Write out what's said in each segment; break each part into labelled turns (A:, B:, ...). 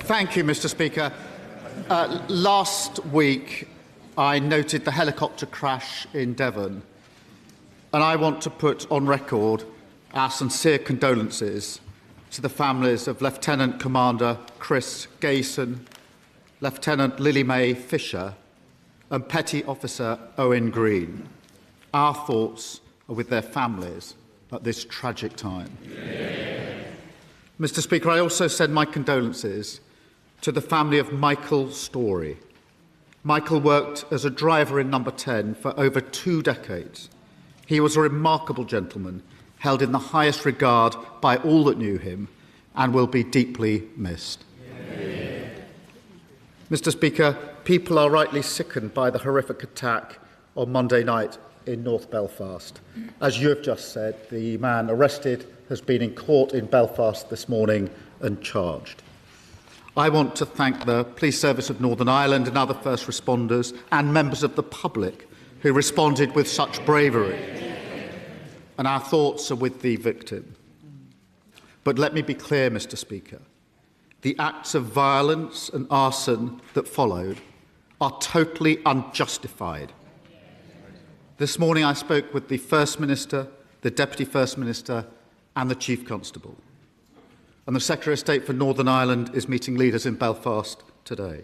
A: Thank you, Mr. Speaker. Last week, I noted the helicopter crash in Devon, and I want to put on record our sincere condolences to the families of Lieutenant Commander Chris Gayson, Lieutenant Lily Mae Fisher, and Petty Officer Owen Green. Our thoughts are with their families at this tragic time. Yeah. Mr. Speaker, I also send my condolences to the family of Michael Story. Michael worked as a driver in Number 10 for over 2 decades. He was a remarkable gentleman, held in the highest regard by all that knew him, and will be deeply missed. Yeah. Mr. Speaker, people are rightly sickened by the horrific attack on Monday night in North Belfast. As you have just said, the man arrested has been in court in Belfast this morning and charged. I want to thank the Police Service of Northern Ireland and other first responders and members of the public who responded with such bravery. And our thoughts are with the victim. But let me be clear, Mr. Speaker. The acts of violence and arson that followed are totally unjustified. This morning I spoke with the First Minister, the Deputy First Minister and the Chief Constable. And the Secretary of State for Northern Ireland is meeting leaders in Belfast today.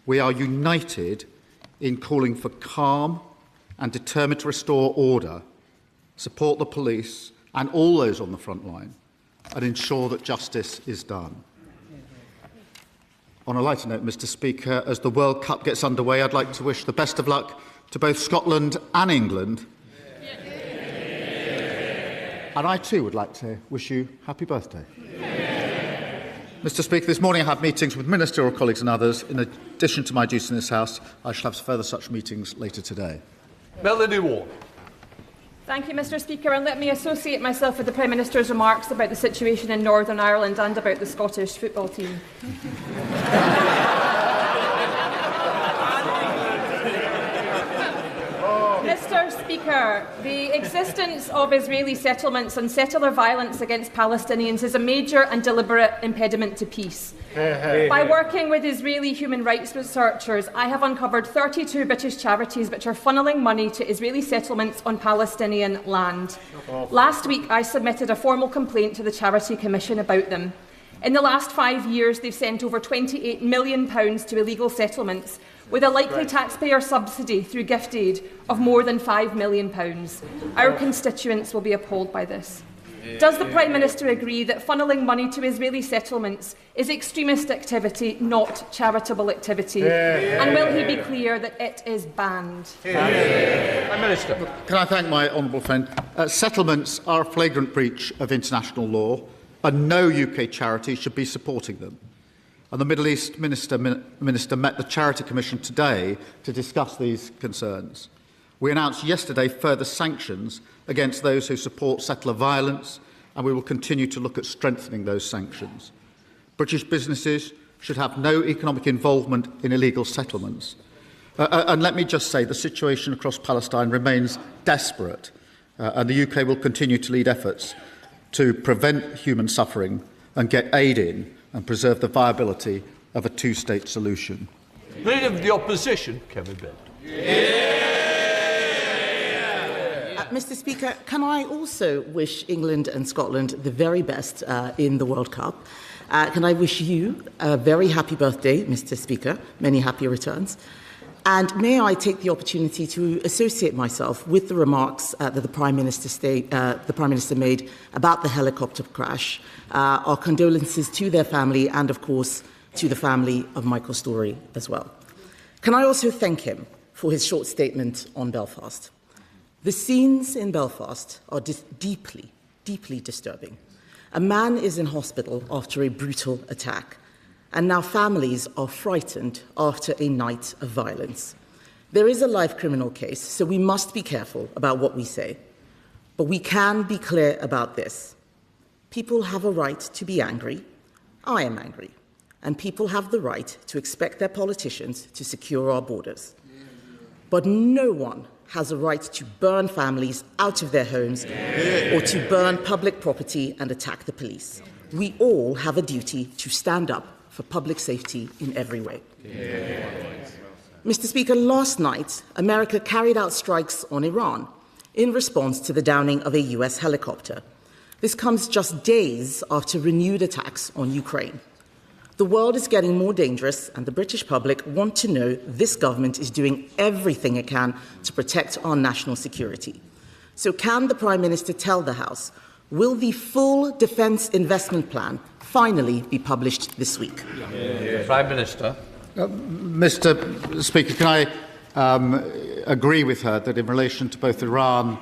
A: We are united in calling for calm and determined to restore order, support the police and all those on the front line, and ensure that justice is done. On a lighter note, Mr. Speaker, as the World Cup gets underway, I'd like to wish the best of luck to both Scotland and England. And I too would like to wish you happy birthday. Mr. Speaker, this morning I had meetings with ministerial colleagues and others. In addition to my duties in this House, I shall have further such meetings later today.
B: Melanie Ward.
C: Thank you, Mr. Speaker, and let me associate myself with the Prime Minister's remarks about the situation in Northern Ireland and about the Scottish football team. Mr. Speaker, the existence of Israeli settlements and settler violence against Palestinians is a major and deliberate impediment to peace. By working with Israeli human rights researchers, I have uncovered 32 British charities which are funnelling money to Israeli settlements on Palestinian land. Last week, I submitted a formal complaint to the Charity Commission about them. In the last 5 years, they've sent over £28 million to illegal settlements, with a likely taxpayer subsidy through gift aid of more than £5 million. Our constituents will be appalled by this. Does the Prime Minister agree that funnelling money to Israeli settlements is extremist activity, not charitable activity? And will he be clear that it is banned?
B: Prime Minister.
A: Can I thank my honourable friend? Settlements are a flagrant breach of international law, and no UK charity should be supporting them. And the Middle East Minister met the Charity Commission today to discuss these concerns. We announced yesterday further sanctions against those who support settler violence, and we will continue to look at strengthening those sanctions. British businesses should have no economic involvement in illegal settlements. And let me just say, the situation across Palestine remains desperate, and the UK will continue to lead efforts to prevent human suffering and get aid in and preserve the viability of a two-state solution.
B: Leader of the Opposition, Kemi Badenoch.
D: Mr. Speaker, can I also wish England and Scotland the very best in the World Cup? Can I wish you a very happy birthday, Mr. Speaker, many happy returns. And may I take the opportunity to associate myself with the remarks that the Prime Minister made about the helicopter crash. Our condolences to their family and, of course, to the family of Michael Story as well. Can I also thank him for his short statement on Belfast? The scenes in Belfast are deeply, deeply disturbing. A man is in hospital after a brutal attack, and now families are frightened after a night of violence. There is a live criminal case, so we must be careful about what we say. But we can be clear about this. People have a right to be angry. I am angry. And people have the right to expect their politicians to secure our borders. But no one has a right to burn families out of their homes or to burn public property and attack the police. We all have a duty to stand up for public safety in every way. Mr. Speaker, last night, America carried out strikes on Iran in response to the downing of a US helicopter. This comes just days after renewed attacks on Ukraine. The world is getting more dangerous, and the British public want to know this government is doing everything it can to protect our national security. So can the Prime Minister tell the House, will the full defence investment plan finally be published this week?
B: Prime Minister.
A: Mr. Speaker, can I agree with her that in relation to both Iran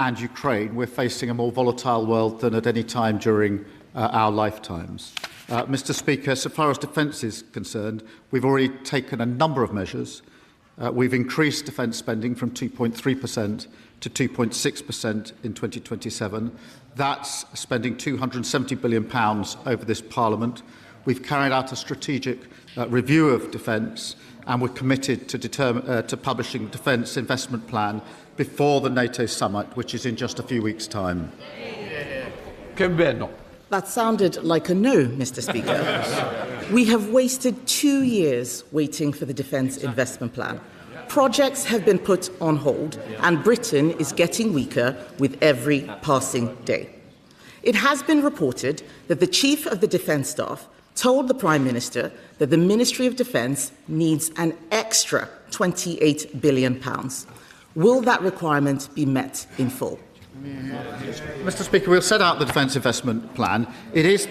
A: and Ukraine, we're facing a more volatile world than at any time during our lifetimes. Mr. Speaker, so far as defence is concerned, we've already taken a number of measures. We've increased defence spending from 2.3% to 2.6% in 2027. That's spending £270 billion over this Parliament. We've carried out a strategic review of defence, and we're committed to publishing the defence investment plan before the NATO summit, which is in just a few weeks' time.
B: Kemi Badenoch.
D: That sounded like a no, Mr. Speaker. We have wasted 2 years waiting for the defence investment plan. Projects have been put on hold, and Britain is getting weaker with every passing day. It has been reported that the Chief of the Defence Staff told the Prime Minister that the Ministry of Defence needs an extra £28 billion. Will that requirement be met in full?
A: Mr. Speaker, we'll set out the defence investment plan. It is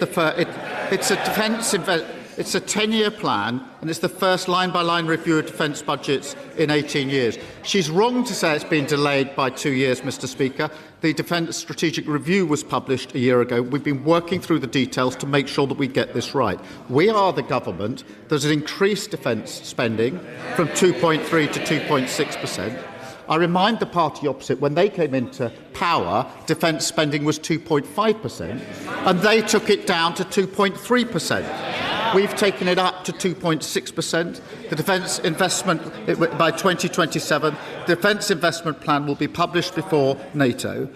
A: it's a 10-year plan, and it's the first line-by-line review of defence budgets in 18 years. She's wrong to say it's been delayed by 2 years, Mr. Speaker. The Defence Strategic Review was published a year ago. We've been working through the details to make sure that we get this right. We are the government that has increased defence spending from 2.3 to 2.6%. I remind the party opposite, when they came into power, defence spending was 2.5%, and they took it down to 2.3%. We've taken it up to 2.6%. The defence investment, by 2027, the defence investment plan will be published before NATO.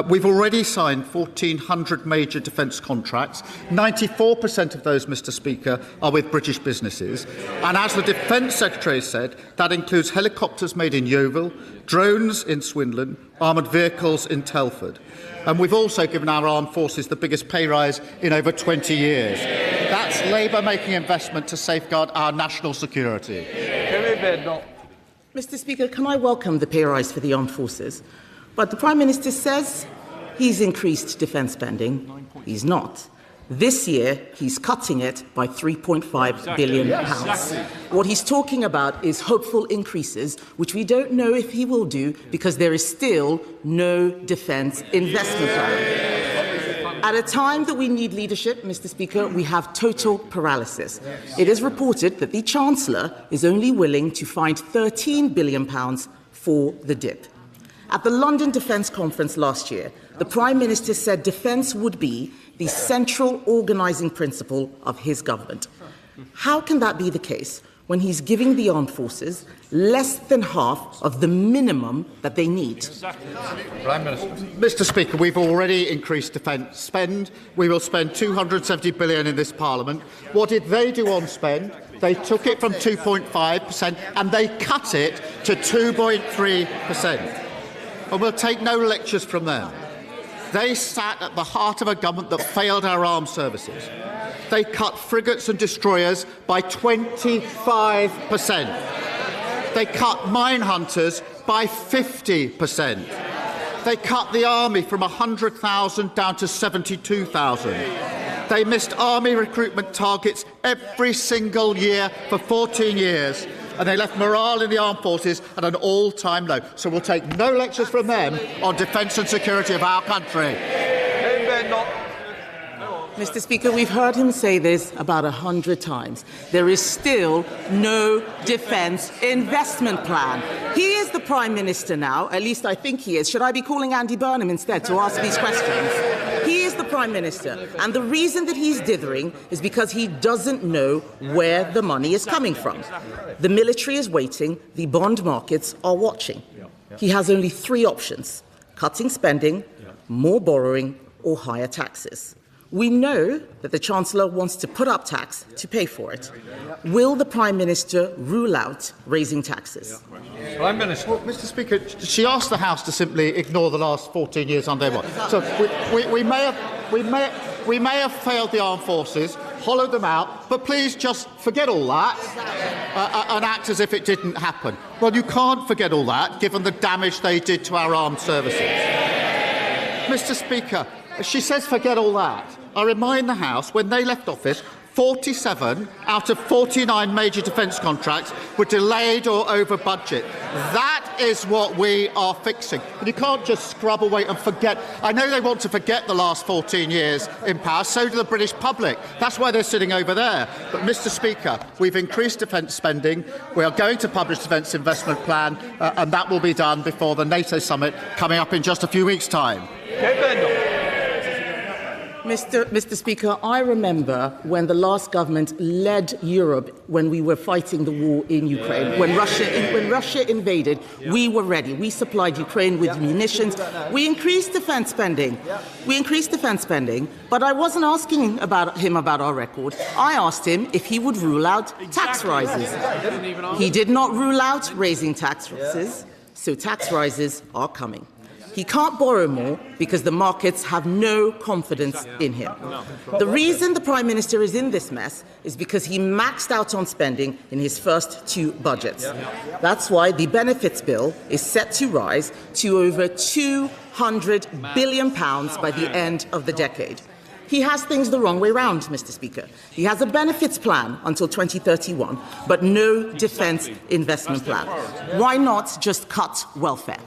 A: We've already signed 1,400 major defence contracts. 94% of those, Mr. Speaker, are with British businesses. And as the Defence Secretary said, that includes helicopters made in Yeovil, drones in Swindon, armoured vehicles in Telford. And we've also given our armed forces the biggest pay rise in over 20 years. That's Labour making investment to safeguard our national security.
D: Mr. Speaker, can I welcome the pay rise for the armed forces? But the Prime Minister says he's increased defence spending. He's not. This year, he's cutting it by £3.5 billion. What he's talking about is hopeful increases, which we don't know if he will do because there is still no defence investment plan. At a time that we need leadership, Mr. Speaker, we have total paralysis. It is reported that the Chancellor is only willing to find £13 billion for the dip. At the London Defence Conference last year, the Prime Minister said defence would be the central organising principle of his government. How can that be the case when he's giving the armed forces less than half of the minimum that they need?
B: Prime Minister.
A: Mr. Speaker, we've already increased defence spend. We will spend £270 billion in this Parliament. What did they do on spend? They took it from 2.5% and they cut it to 2.3%. And we'll take no lectures from them. They sat at the heart of a government that failed our armed services. They cut frigates and destroyers by 25%. They cut mine hunters by 50%. They cut the army from 100,000 down to 72,000. They missed army recruitment targets every single year for 14 years. And they left morale in the armed forces at an all-time low. So we'll take no lectures from them on defence and security of our country.
D: Mr. Speaker, we've heard him say this about 100 times. There is still no defence investment plan. He is the Prime Minister now, at least I think he is. Should I be calling Andy Burnham instead to ask these questions? He is the Prime Minister, and the reason that he's dithering is because he doesn't know where the money is coming from. The military is waiting, the bond markets are watching. He has only three options: cutting spending, more borrowing, or higher taxes. We know that the Chancellor wants to put up tax to pay for it. Will the Prime Minister rule out raising taxes?
B: Prime Minister.
A: Well, Mr. Speaker, she asked the House to simply ignore the last 14 years under one. So we may have failed the armed forces, hollowed them out, but please just forget all that and act as if it didn't happen. Well, you can't forget all that, given the damage they did to our armed services. Mr. Speaker, she says forget all that. I remind the House, when they left office, 47 out of 49 major defence contracts were delayed or over budget. That is what we are fixing. And you can't just scrub away and forget. I know they want to forget the last 14 years in power, so do the British public. That's why they're sitting over there. But, Mr. Speaker, we've increased defence spending. We are going to publish Defence Investment Plan, and that will be done before the NATO summit coming up in just a few weeks' time.
B: Kemi Badenoch.
D: Mr. Speaker, I remember when the last government led Europe when we were fighting the war in Ukraine. When Russia invaded, we were ready. We supplied Ukraine with munitions. We increased defence spending. But I wasn't asking him about our record. I asked him if he would rule out tax rises. He did not rule out raising taxes, so tax rises are coming. He can't borrow more because the markets have no confidence in him. The reason the Prime Minister is in this mess is because he maxed out on spending in his first two budgets. That's why the benefits bill is set to rise to over £200 billion by the end of the decade. He has things the wrong way round, Mr. Speaker. He has a benefits plan until 2031, but no defence investment plan. Why not just cut welfare?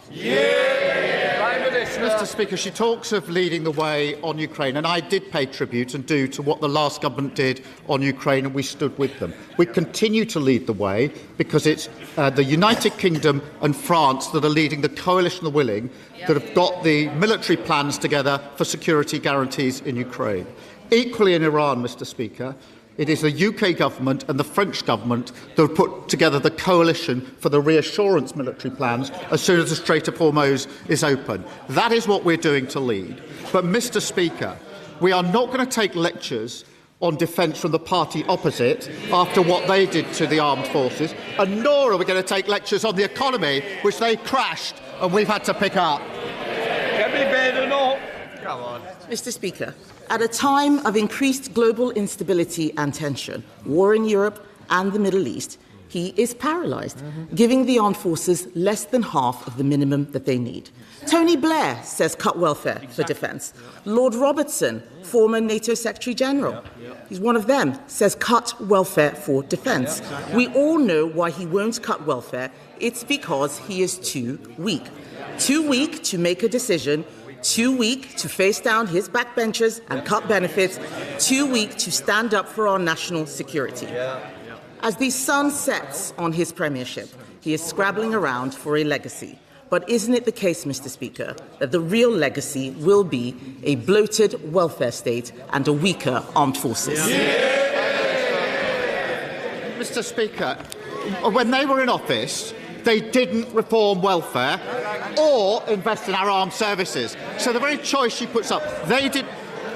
A: Mr. Speaker, she talks of leading the way on Ukraine, and I did pay tribute and do to what the last government did on Ukraine, and we stood with them. We continue to lead the way because it's the United Kingdom and France that are leading the coalition of the willing that have got the military plans together for security guarantees in Ukraine. Equally in Iran, Mr. Speaker, it is the UK government and the French government that have put together the coalition for the reassurance military plans as soon as the Strait of Hormuz is open. That is what we're doing to lead. But, Mr. Speaker, we are not going to take lectures on defence from the party opposite after what they did to the armed forces, and nor are we going to take lectures on the economy, which they crashed and we've had to pick up.
B: Kemi Badenoch. Come on.
D: Mr. Speaker, at a time of increased global instability and tension, war in Europe and the Middle East, he is paralysed, giving the armed forces less than half of the minimum that they need. Tony Blair says cut welfare for defence. Lord Robertson, former NATO Secretary-General, he's one of them, says cut welfare for defence. We all know why he won't cut welfare. It's because he is too weak. Too weak to make a decision, too weak to face down his backbenchers and cut benefits, too weak to stand up for our national security. As the sun sets on his premiership, he is scrabbling around for a legacy. But isn't it the case, Mr. Speaker, that the real legacy will be a bloated welfare state and a weaker armed forces?
A: Mr. Speaker, when they were in office, they didn't reform welfare or invest in our armed services. So the very choice she puts up, they did.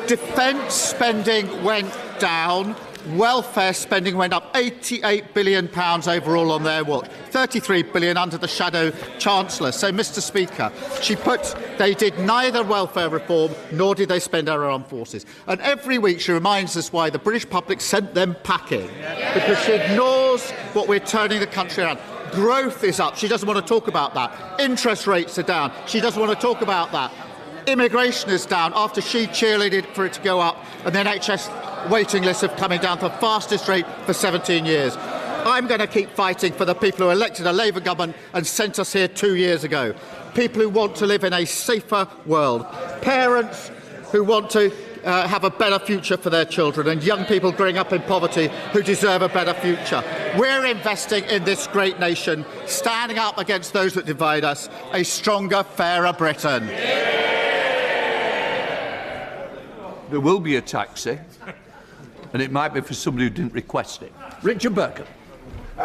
A: Defence spending went down. Welfare spending went up £88 billion overall on their watch, £33 billion under the shadow Chancellor. So, Mr. Speaker, they did neither welfare reform nor did they spend our armed forces. And every week she reminds us why the British public sent them packing, because she ignores what we're turning the country around. Growth is up. She doesn't want to talk about that. Interest rates are down. She doesn't want to talk about that. Immigration is down after she cheerleaded for it to go up, and the NHS waiting lists have coming down to the fastest rate for 17 years. I'm going to keep fighting for the people who elected a Labour government and sent us here 2 years ago. People who want to live in a safer world. Parents who want to have a better future for their children, and young people growing up in poverty who deserve a better future. We're investing in this great nation, standing up against those that divide us, a stronger, fairer Britain.
B: There will be a taxi, and it might be for somebody who didn't request it. Richard Burke.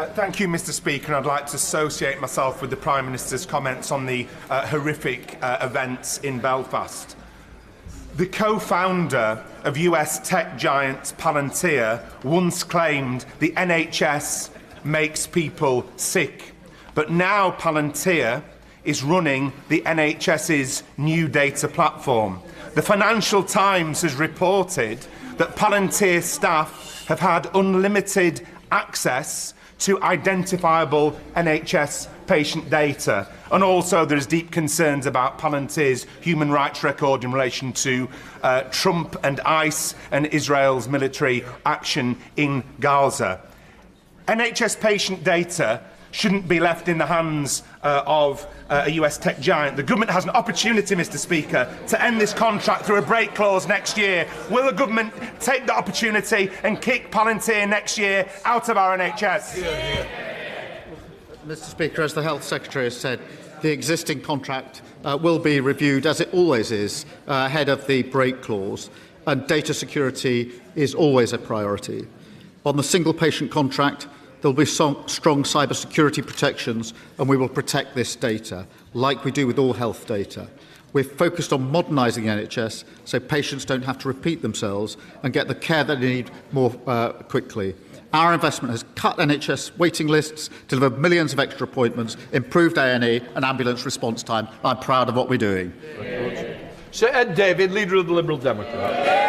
E: Thank you, Mr. Speaker. I'd like to associate myself with the Prime Minister's comments on the horrific events in Belfast. The co-founder of US tech giant Palantir once claimed the NHS makes people sick. But now Palantir is running the NHS's new data platform. The Financial Times has reported that Palantir staff have had unlimited access to identifiable NHS patient data. And also there is deep concerns about Palantir's human rights record in relation to Trump and ICE and Israel's military action in Gaza. NHS patient data shouldn't be left in the hands of a US tech giant. The government has an opportunity, Mr. Speaker, to end this contract through a break clause next year. Will the government take the opportunity and kick Palantir next year out of our NHS?
A: Mr. Speaker, as the Health Secretary has said, the existing contract will be reviewed, as it always is, ahead of the break clause, and data security is always a priority. On the single patient contract, there will be strong cyber security protections, and we will protect this data, like we do with all health data. We're focused on modernising the NHS so patients don't have to repeat themselves and get the care that they need more quickly. Our investment has cut NHS waiting lists, delivered millions of extra appointments, improved A&E and ambulance response time. I'm proud of what we're doing.
B: Sir Ed David, Leader of the Liberal Democrats.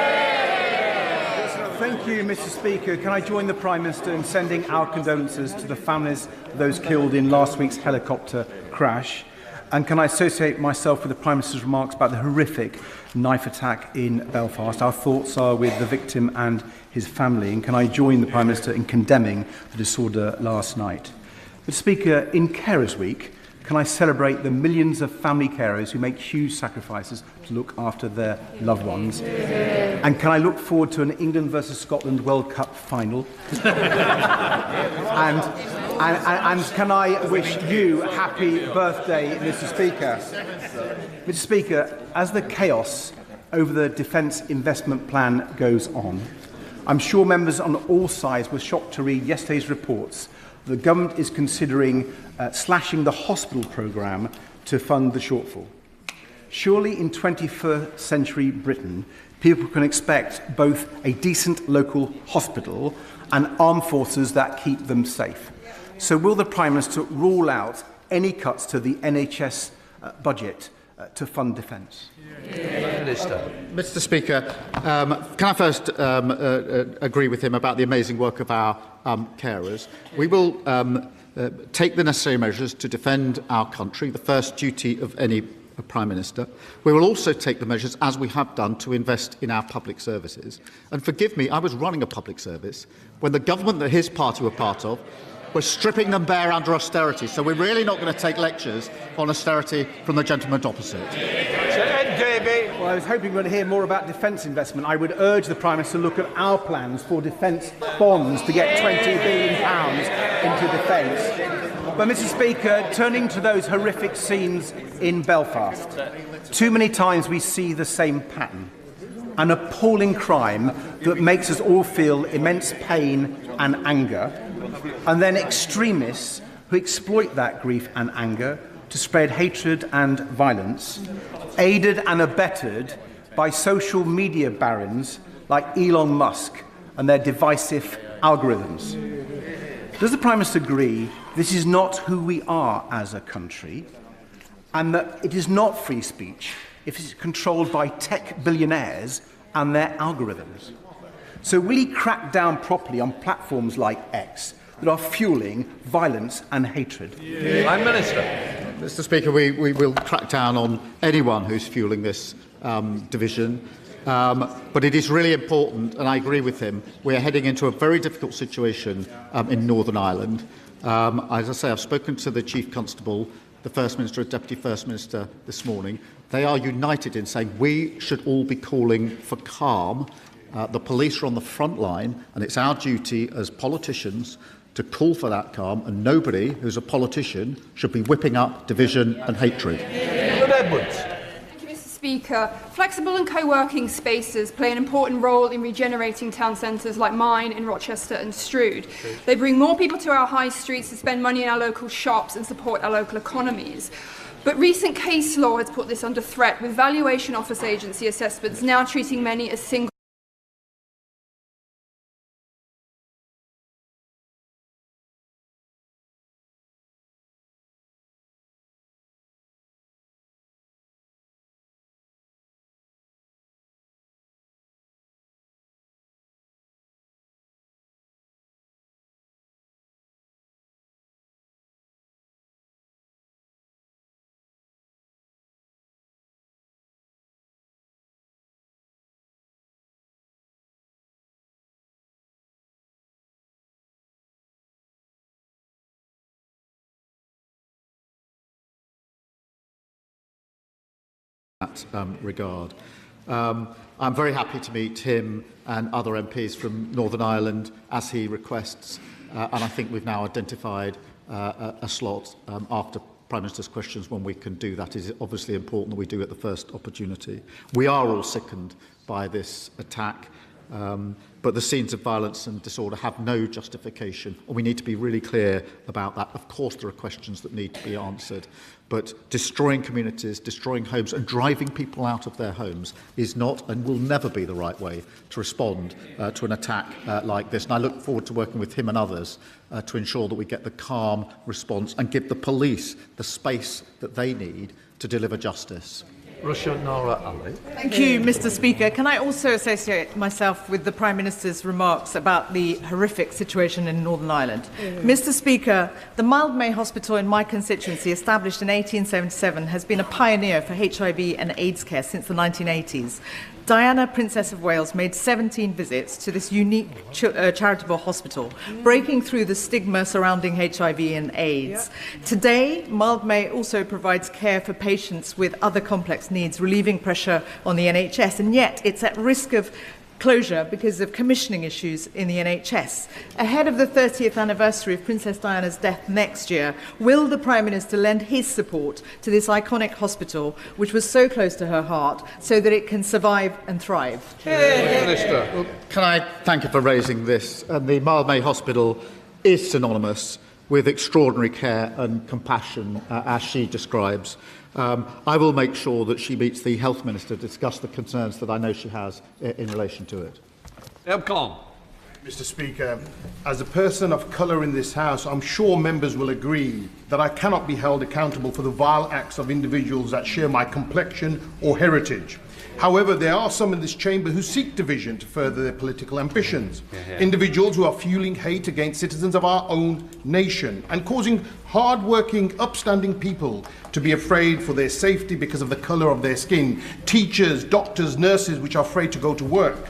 F: Thank you, Mr. Speaker. Can I join the Prime Minister in sending our condolences to the families of those killed in last week's helicopter crash? And can I associate myself with the Prime Minister's remarks about the horrific knife attack in Belfast? Our thoughts are with the victim and his family. And can I join the Prime Minister in condemning the disorder last night? Mr. Speaker, in Carers Week, can I celebrate the millions of family carers who make huge sacrifices to look after their loved ones? And can I look forward to an England versus Scotland World Cup final? and can I wish you a happy birthday, Mr. Speaker? Mr. Speaker, as the chaos over the Defence Investment Plan goes on, I'm sure members on all sides were shocked to read yesterday's reports. The government is considering slashing the hospital programme to fund the shortfall. Surely in 21st century Britain, people can expect both a decent local hospital and armed forces that keep them safe. So will the Prime Minister rule out any cuts to the NHS budget to fund defence?
A: Mr. Speaker, can I first agree with him about the amazing work of our carers? We will take the necessary measures to defend our country, the first duty of any Prime Minister. We will also take the measures, as we have done, to invest in our public services. And forgive me, I was running a public service when the government that his party were part of was stripping them bare under austerity. So we're really not going to take lectures on austerity from the gentleman opposite.
F: Well, I was hoping we're going to hear more about defence investment. I would urge the Prime Minister to look at our plans for defence bonds to get £20 billion into defence. But, Mr. Speaker, turning to those horrific scenes in Belfast, too many times we see the same pattern. An appalling crime that makes us all feel immense pain and anger, and then extremists who exploit that grief and anger to spread hatred and violence, aided and abetted by social media barons like Elon Musk and their divisive algorithms. Does the Prime Minister agree this is not who we are as a country, and that it is not free speech if it's controlled by tech billionaires and their algorithms? So will he crack down properly on platforms like X that are fueling violence and hatred?
B: Prime Minister.
A: Mr. Speaker, we will crack down on anyone who's fueling this division. But it is really important, and I agree with him, we're heading into a very difficult situation in Northern Ireland. As I say, I've spoken to the Chief Constable, the First Minister and Deputy First Minister this morning. They are united in saying we should all be calling for calm. The police are on the front line, and it's our duty as politicians to call for that calm, and nobody who's a politician should be whipping up division and hatred.
C: Thank you, Mr.
G: Speaker, flexible and co-working spaces play an important role in regenerating town centres like mine in Rochester and Strood. They bring more people to our high streets to spend money in our local shops and support our local economies. But recent case law has put this under threat, with valuation office agency assessments now treating many as single
A: that regard. I'm very happy to meet him and other MPs from Northern Ireland as he requests, and I think we've now identified a slot after Prime Minister's questions when we can do that. It is obviously important that we do at the first opportunity. We are all sickened by this attack, but the scenes of violence and disorder have no justification, and we need to be really clear about that. Of course there are questions that need to be answered, but destroying communities, destroying homes and driving people out of their homes is not and will never be the right way to respond to an attack like this. And I look forward to working with him and others to ensure that we get the calm response and give the police the space that they need to deliver justice.
B: Russia Nora Ali.
H: Thank you, Mr. Speaker. Can I also associate myself with the Prime Minister's remarks about the horrific situation in Northern Ireland? Mr. Speaker, the Mildmay Hospital in my constituency, established in 1877, has been a pioneer for HIV and AIDS care since the 1980s. Diana, Princess of Wales, made 17 visits to this unique charitable hospital, breaking through the stigma surrounding HIV and AIDS. Today, Mildmay also provides care for patients with other complex needs, relieving pressure on the NHS, and yet it's at risk of closure because of commissioning issues in the NHS. Ahead of the 30th anniversary of Princess Diana's death next year, will the Prime Minister lend his support to this iconic hospital, which was so close to her heart, so that it can survive and thrive?
B: Minister.
A: Well, can I thank you for raising this? The Mildmay Hospital is synonymous with extraordinary care and compassion, as she describes. I will make sure that she meets the Health Minister to discuss the concerns that I know she has in relation to it.
I: Mr. Speaker, as a person of colour in this House, I'm sure members will agree that I cannot be held accountable for the vile acts of individuals that share my complexion or heritage. However, there are some in this chamber who seek division to further their political ambitions. Individuals who are fueling hate against citizens of our own nation and causing hard-working, upstanding people to be afraid for their safety because of the colour of their skin. Teachers, doctors, nurses which are afraid to go to work.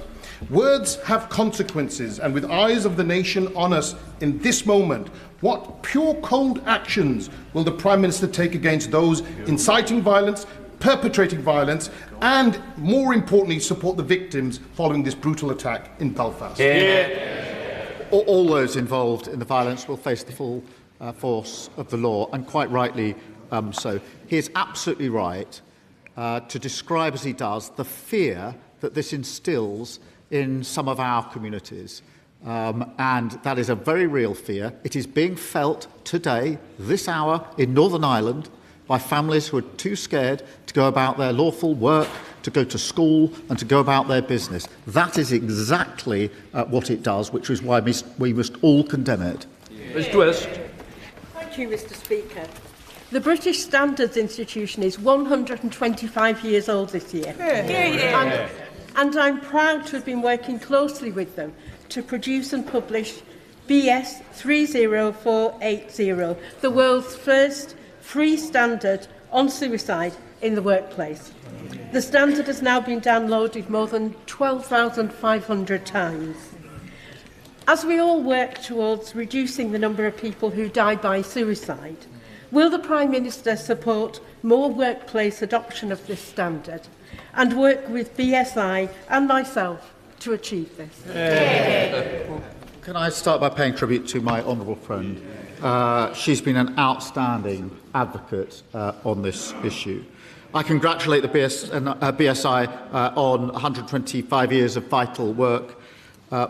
I: Words have consequences, and with eyes of the nation on us in this moment, what pure cold actions will the Prime Minister take against those inciting violence, perpetrating violence, and, more importantly, support the victims following this brutal attack in Belfast?
A: All those involved in the violence will face the full force of the law, and quite rightly so. He is absolutely right to describe, as he does, the fear that this instills in some of our communities. And that is a very real fear. It is being felt today, this hour, in Northern Ireland, by families who are too scared to go about their lawful work, to go to school and to go about their business. That is exactly what it does, which is why we must all condemn it.
B: Ms. Twist.
J: Thank you, Mr. Speaker. The British Standards Institution is 125 years old this year. And I'm proud to have been working closely with them to produce and publish BS 30480, the world's first free standard on suicide in the workplace. The standard has now been downloaded more than 12,500 times. As we all work towards reducing the number of people who die by suicide, will the Prime Minister support more workplace adoption of this standard and work with BSI and myself to achieve this?
A: Can I start by paying tribute to my honourable friend? She's been an outstanding advocate on this issue. I congratulate the BSI on 125 years of vital work.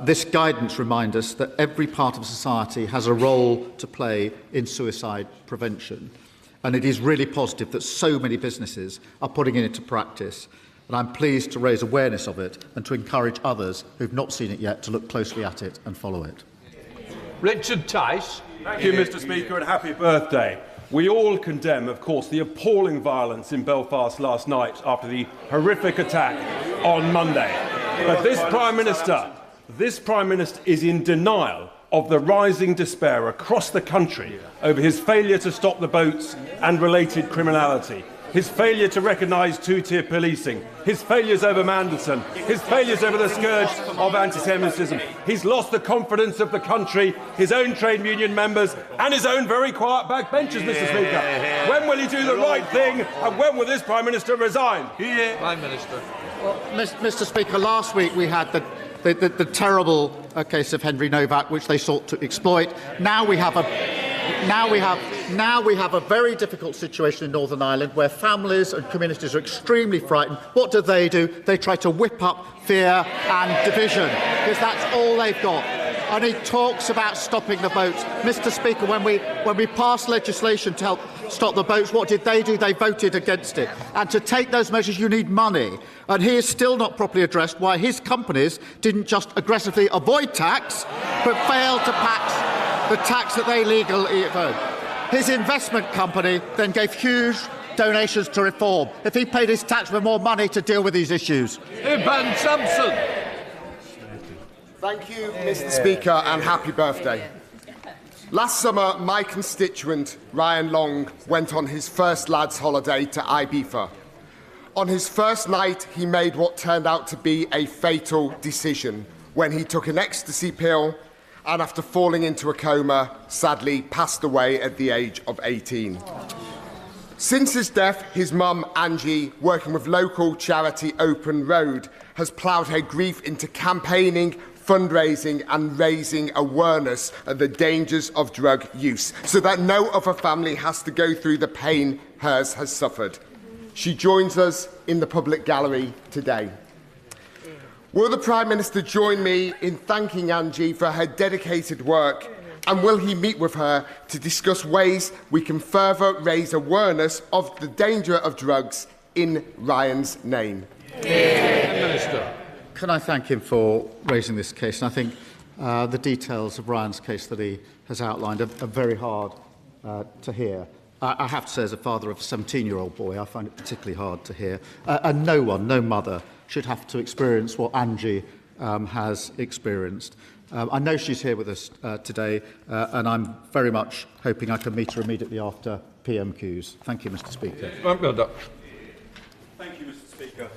A: This guidance reminds us that every part of society has a role to play in suicide prevention. And it is really positive that so many businesses are putting it into practice. And I'm pleased to raise awareness of it and to encourage others who've not seen it yet to look closely at it and follow it.
B: Richard Tice.
K: Thank you, Mr. Speaker, and happy birthday. We all condemn, of course, the appalling violence in Belfast last night after the horrific attack on Monday. But this Prime Minister is in denial of the rising despair across the country over his failure to stop the boats and related criminality, his failure to recognise two-tier policing, his failures over Manderson, his failures over the scourge of anti-Semitism. He's lost the confidence of the country, his own trade union members and his own very quiet backbenchers, Mr. Speaker. When will he do the right thing and when will this Prime Minister resign?
B: Prime Minister.
A: Well, Mr. Speaker, last week we had the terrible case of Henry Novak, which they sought to exploit. Now we have a very difficult situation in Northern Ireland where families and communities are extremely frightened. What do? They try to whip up fear and division, because that's all they've got. And he talks about stopping the boats. Mr. Speaker, when we passed legislation to help stop the boats, what did they do? They voted against it. And to take those measures, you need money. And he is still not properly addressed why his companies didn't just aggressively avoid tax, but failed to tax the tax that they legally earn. His investment company then gave huge donations to reform. If he paid his tax with more money to deal with these issues.
B: Ivan Sampson.
L: Thank you, Mr. Speaker, and happy birthday. Last summer, my constituent, Ryan Long, went on his first lads' holiday to Ibiza. On his first night, he made what turned out to be a fatal decision when he took an ecstasy pill and, after falling into a coma, sadly passed away at the age of 18. Since his death, his mum, Angie, working with local charity Open Road, has ploughed her grief into campaigning, fundraising and raising awareness of the dangers of drug use so that no other family has to go through the pain hers has suffered. She joins us in the public gallery today. Will the Prime Minister join me in thanking Angie for her dedicated work, and will he meet with her to discuss ways we can further raise awareness of the danger of drugs in Ryan's name?
B: Minister.
A: Can I thank him for raising this case? And I think the details of Ryan's case that he has outlined are very hard to hear. I have to say, as a father of a 17-year-old boy, I find it particularly hard to hear. And no mother, should have to experience what Angie has experienced. I know she's here with us today, and I'm very much hoping I can meet her immediately after PMQs. Thank you, Mr. Speaker.
K: Thank you, Mr. Speaker.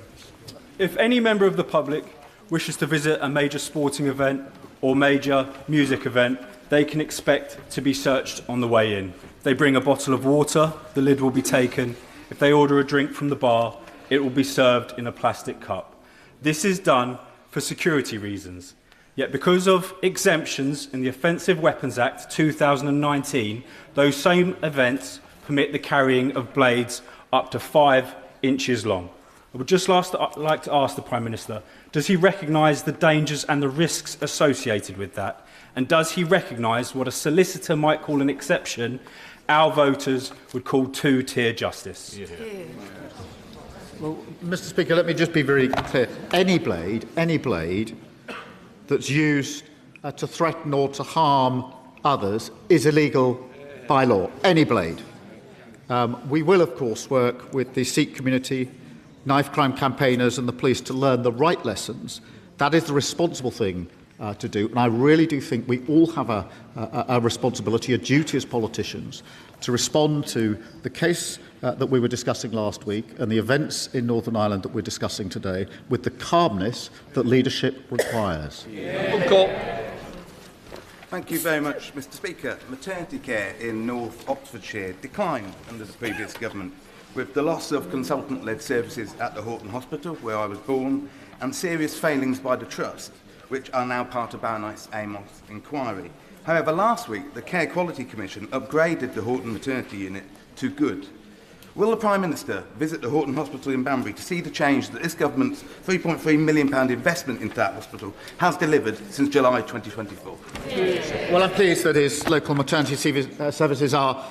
K: If any member of the public wishes to visit a major sporting event or major music event, they can expect to be searched on the way in. If they bring a bottle of water, the lid will be taken. If they order a drink from the bar, it will be served in a plastic cup. This is done for security reasons. Yet because of exemptions in the Offensive Weapons Act 2019, those same events permit the carrying of blades up to 5 inches long. I would just like to ask the Prime Minister, does he recognise the dangers and the risks associated with that? And does he recognise what a solicitor might call an exception, our voters would call two-tier justice?
A: Well, Mr. Speaker, let me just be very clear. Any blade that's used to threaten or to harm others is illegal by law. Any blade. We will, of course, work with the Sikh community, knife crime campaigners and the police to learn the right lessons. That is the responsible thing to do. And I really do think we all have a responsibility, a duty as politicians, to respond to the case that we were discussing last week and the events in Northern Ireland that we're discussing today with the calmness that leadership requires.
M: Thank you very much, Mr. Speaker. Maternity care in North Oxfordshire declined under the previous government, with the loss of consultant-led services at the Horton Hospital, where I was born, and serious failings by the Trust, which are now part of Baroness Amos's inquiry. However, last week, the Care Quality Commission upgraded the Horton Maternity Unit to good. Will the Prime Minister visit the Horton Hospital in Banbury to see the change that this government's £3.3 million investment into that hospital has delivered since July 2024?
A: Well, I'm pleased that his local maternity services are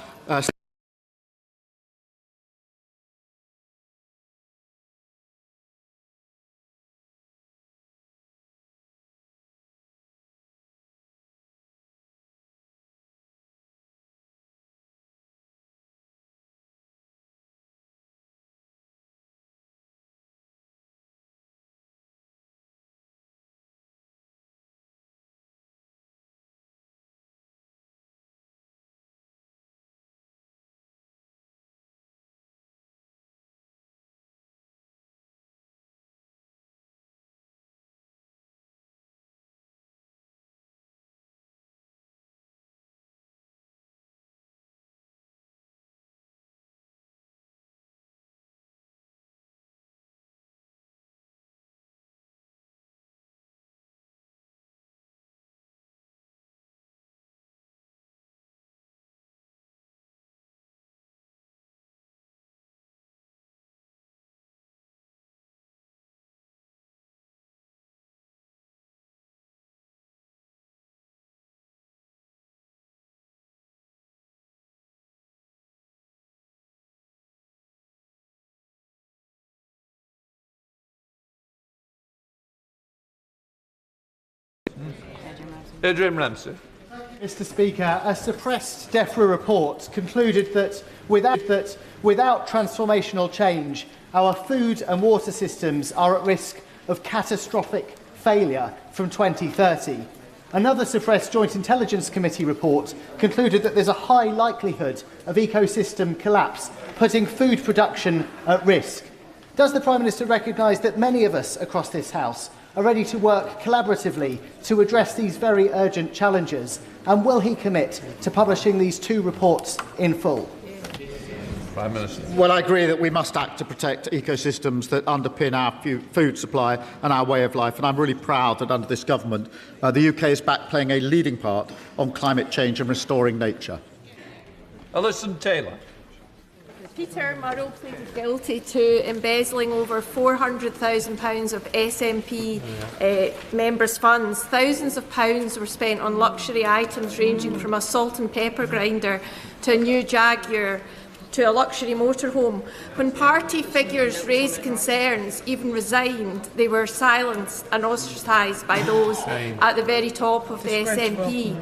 B: Adrian Ramsey.
F: Mr. Speaker, a suppressed DEFRA report concluded that without transformational change, our food and water systems are at risk of catastrophic failure from 2030. Another suppressed Joint Intelligence Committee report concluded that there's a high likelihood of ecosystem collapse, putting food production at risk. Does the Prime Minister recognise that many of us across this House are ready to work collaboratively to address these very urgent challenges? And will he commit to publishing these two reports in full?
B: Prime Minister.
A: Well, I agree that we must act to protect ecosystems that underpin our food supply and our way of life, and I'm really proud that under this government the UK is back playing a leading part on climate change and restoring nature.
B: Alison Taylor.
N: Peter Murrow pleaded guilty to embezzling over £400,000 of SNP members' funds. Thousands of pounds were spent on luxury items ranging from a salt and pepper grinder to a new Jaguar to a luxury motorhome. When party figures raised concerns, even resigned, they were silenced and ostracised by those at the very top of the SNP.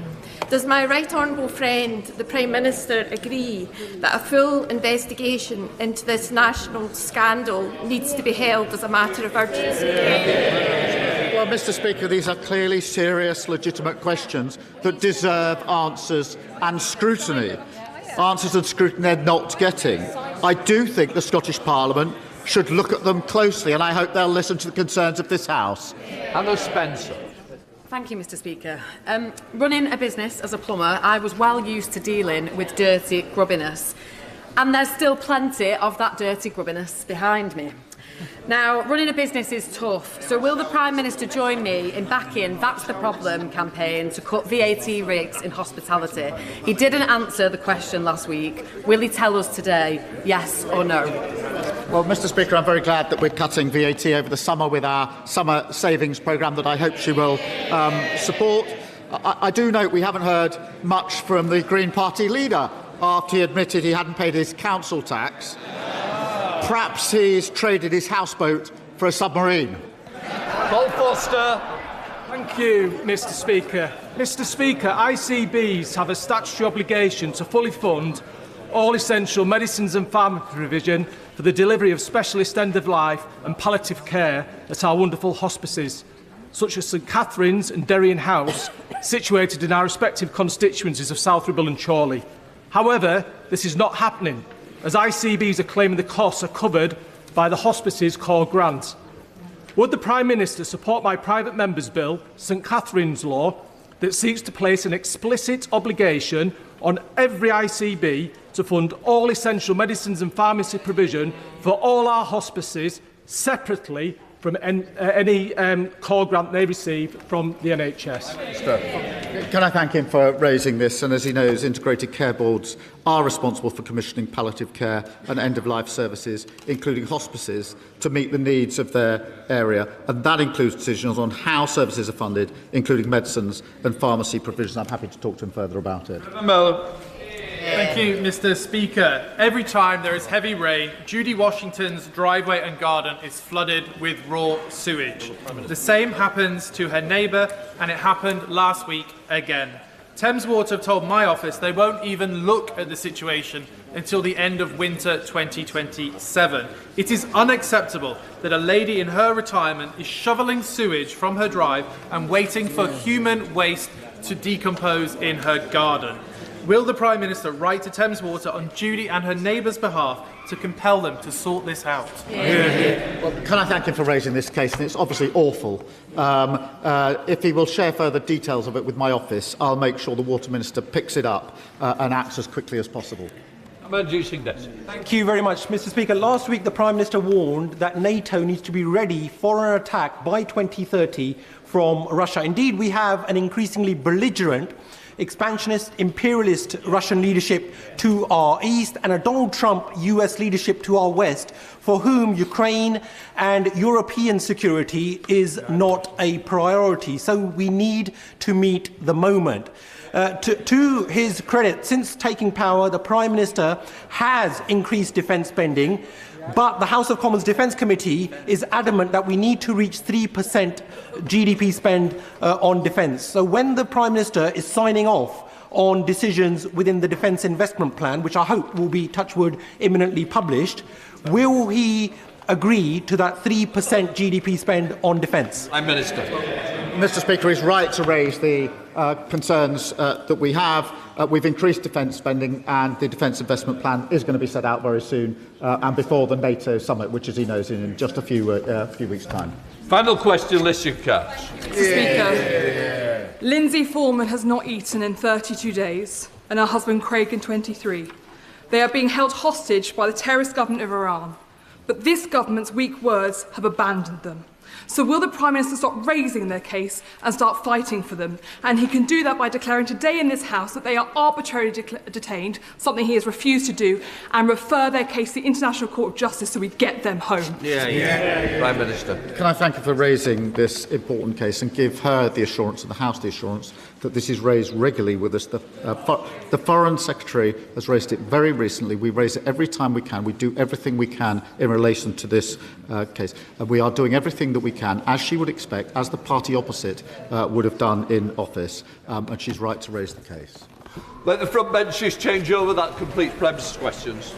N: Does my right honourable friend, the Prime Minister, agree that a full investigation into this national scandal needs to be held as a matter of urgency?
A: Well, Mr. Speaker, these are clearly serious, legitimate questions that deserve answers and scrutiny. Answers and scrutiny they're not getting. I do think the Scottish Parliament should look at them closely, and I hope they'll listen to the concerns of this House.
B: Anna Spencer.
O: Thank you, Mr. Speaker. Running a business as a plumber, I was well used to dealing with dirty grubbiness. And there's still plenty of that dirty grubbiness behind me. Now, running a business is tough, so will the Prime Minister join me in backing That's the Problem campaign to cut VAT rates in hospitality? He didn't answer the question last week. Will he tell us today, yes or no?
A: Well, Mr. Speaker, I'm very glad that we're cutting VAT over the summer with our summer savings programme that I hope she will support. I do note we haven't heard much from the Green Party leader after he admitted he hadn't paid his council tax. Perhaps he's traded his houseboat for a submarine.
B: Paul Foster.
P: Thank you, Mr. Speaker. Mr. Speaker, ICBs have a statutory obligation to fully fund all essential medicines and pharmacy provision for the delivery of specialist end-of-life and palliative care at our wonderful hospices, such as St Catherine's and Derrien House, situated in our respective constituencies of South Ribble and Chorley. However, this is not happening, as ICBs are claiming the costs are covered by the Hospices core grant. Would the Prime Minister support my private member's bill, St Catherine's Law, that seeks to place an explicit obligation on every ICB to fund all essential medicines and pharmacy provision for all our hospices separately from any core grant they receive from the NHS.
A: Can I thank him for raising this? And as he knows, integrated care boards are responsible for commissioning palliative care and end-of-life services, including hospices, to meet the needs of their area. And that includes decisions on how services are funded, including medicines and pharmacy provisions. I'm happy to talk to him further about it.
Q: Thank you, Mr. Speaker. Every time there is heavy rain, Judy Washington's driveway and garden is flooded with raw sewage. The same happens to her neighbour, and it happened last week again. Thames Water have told my office they won't even look at the situation until the end of winter 2027. It is unacceptable that a lady in her retirement is shovelling sewage from her drive and waiting for human waste to decompose in her garden. Will the Prime Minister write to Thames Water on Judy and her neighbours' behalf to compel them to sort this out?
A: Well, can I thank him for raising this case? And it's obviously awful. If he will share further details of it with my office, I'll make sure the Water Minister picks it up and acts as quickly as possible.
R: Thank you very much, Mr. Speaker. Last week, the Prime Minister warned that NATO needs to be ready for an attack by 2030 from Russia. Indeed, we have an increasingly belligerent, expansionist, imperialist Russian leadership to our east and a Donald Trump US leadership to our west, for whom Ukraine and European security is not a priority. So we need to meet the moment. To his credit, since taking power, the Prime Minister has increased defence spending, but the House of Commons Defence Committee is adamant that we need to reach 3% GDP spend on defence. So when the Prime Minister is signing off on decisions within the Defence Investment Plan, which I hope will be, touch wood, imminently published, will he agree to that 3% GDP spend on defence?
B: Prime Minister.
A: Mr. Speaker, he's right to raise the concerns that we have. We've increased defence spending, and the Defence Investment Plan is going to be set out very soon and before the NATO summit, which, as he knows, in just a few weeks' time.
B: Final question, Lister Katz.
G: Mr. Speaker, Lindsay Foreman has not eaten in 32 days, and her husband Craig in 23. They are being held hostage by the terrorist government of Iran. But this government's weak words have abandoned them. So will the Prime Minister stop raising their case and start fighting for them? And he can do that by declaring today in this House that they are arbitrarily detained, something he has refused to do, and refer their case to the International Court of Justice so we get them home.
B: Prime Minister.
A: Can I thank her for raising this important case and give her the assurance and the House the assurance that this is raised regularly with us. The Foreign Secretary has raised it very recently. We raise it every time we can. We do everything we can in relation to this case. We are doing everything that we can, as she would expect, as the party opposite would have done in office, and she's right to raise the case.
B: Let the front benches change over. That completes premises questions.